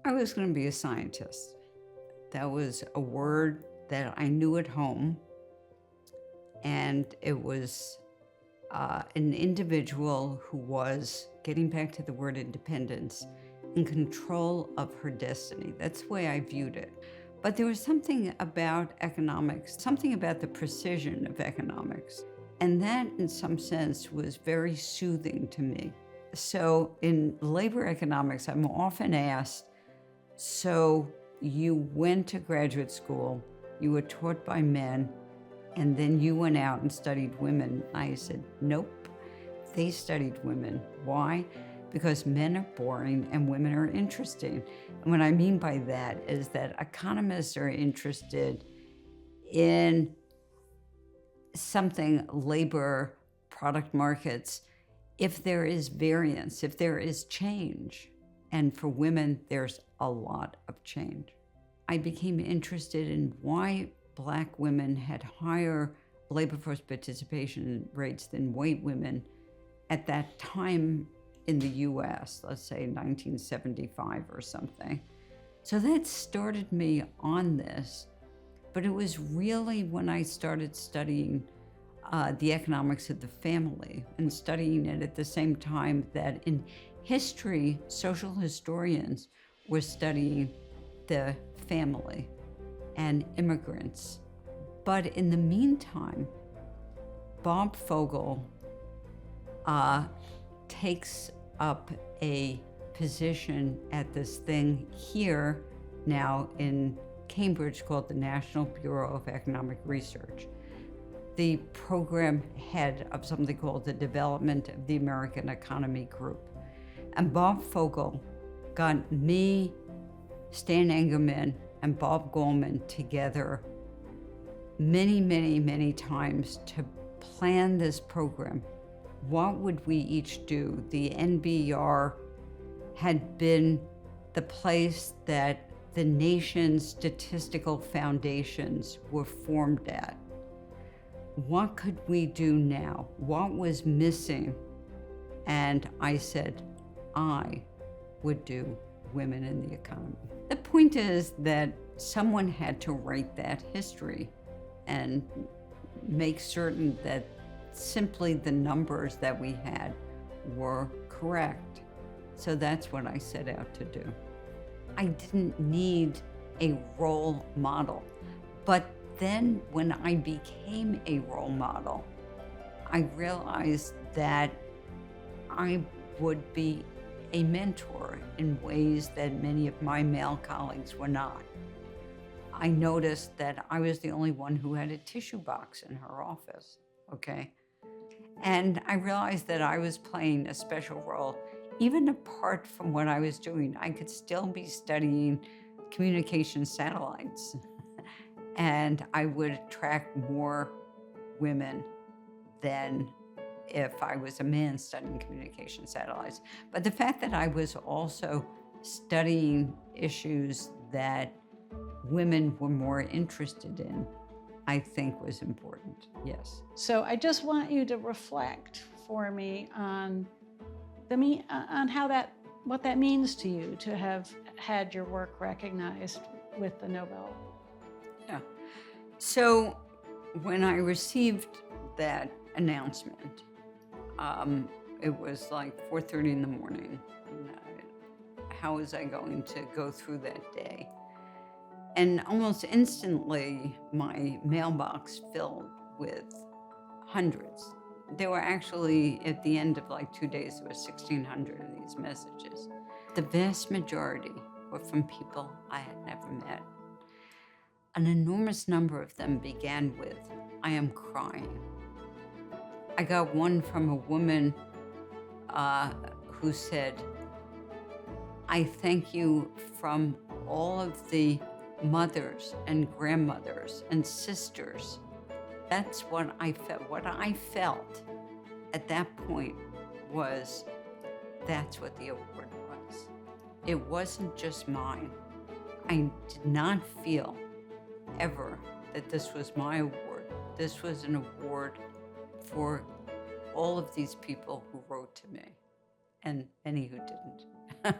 I was going to be a scientist. That was a word that I knew at home, and it was an individual who was, getting back to the word independence, in control of her destiny. That's the way I viewed it. But there was something about economics, something about the precision of economics. And that, in some sense, was very soothing to me. So in labor economics, I'm often asked, so you went to graduate school, you were taught by men, and then you went out and studied women. I said, nope, they studied women. Why? Because men are boring and women are interesting. And what I mean by that is that economists are interested in something, labor, product markets, if there is variance, if there is change. And for women, there's a lot of change. I became interested in why Black women had higher labor force participation rates than white women at that time in the US, let's say 1975 or something. So that started me on this, but it was really when I started studying the economics of the family and studying it at the same time that in history, social historians were studying the family and immigrants. But in the meantime, Bob Fogel takes up a position at this thing here now in Cambridge called the National Bureau of Economic Research, the program head of something called the Development of the American Economy Group. And Bob Fogel got me, Stan Engerman, and Bob Goldman together many, many, many times to plan this program. What would we each do? The NBR had been the place that the nation's statistical foundations were formed at. What could we do now? What was missing? And I said, I would do women in the economy. The point is that someone had to write that history and make certain that simply the numbers that we had were correct. So that's what I set out to do. I didn't need a role model, but then when I became a role model, I realized that I would be a mentor in ways that many of my male colleagues were not. I noticed that I was the only one who had a tissue box in her office, okay? And I realized that I was playing a special role. Even apart from what I was doing, I could still be studying communication satellites. And I would attract more women than if I was a man studying communication satellites. But the fact that I was also studying issues that women were more interested in, I think was important, yes. So I just want you to reflect for me on what that means to you to have had your work recognized with the Nobel. Yeah. So when I received that announcement, it was like 4:30 in the morning. And how was I going to go through that day? And almost instantly, my mailbox filled with hundreds. There were actually, at the end of like 2 days, there were 1,600 of these messages. The vast majority were from people I had never met. An enormous number of them began with, I am crying. I got one from a woman who said, I thank you from all of the mothers and grandmothers and sisters. That's what I felt. What I felt at that point was that's what the award was. It wasn't just mine. I did not feel ever that this was my award. This was an award for all of these people who wrote to me, and many who didn't.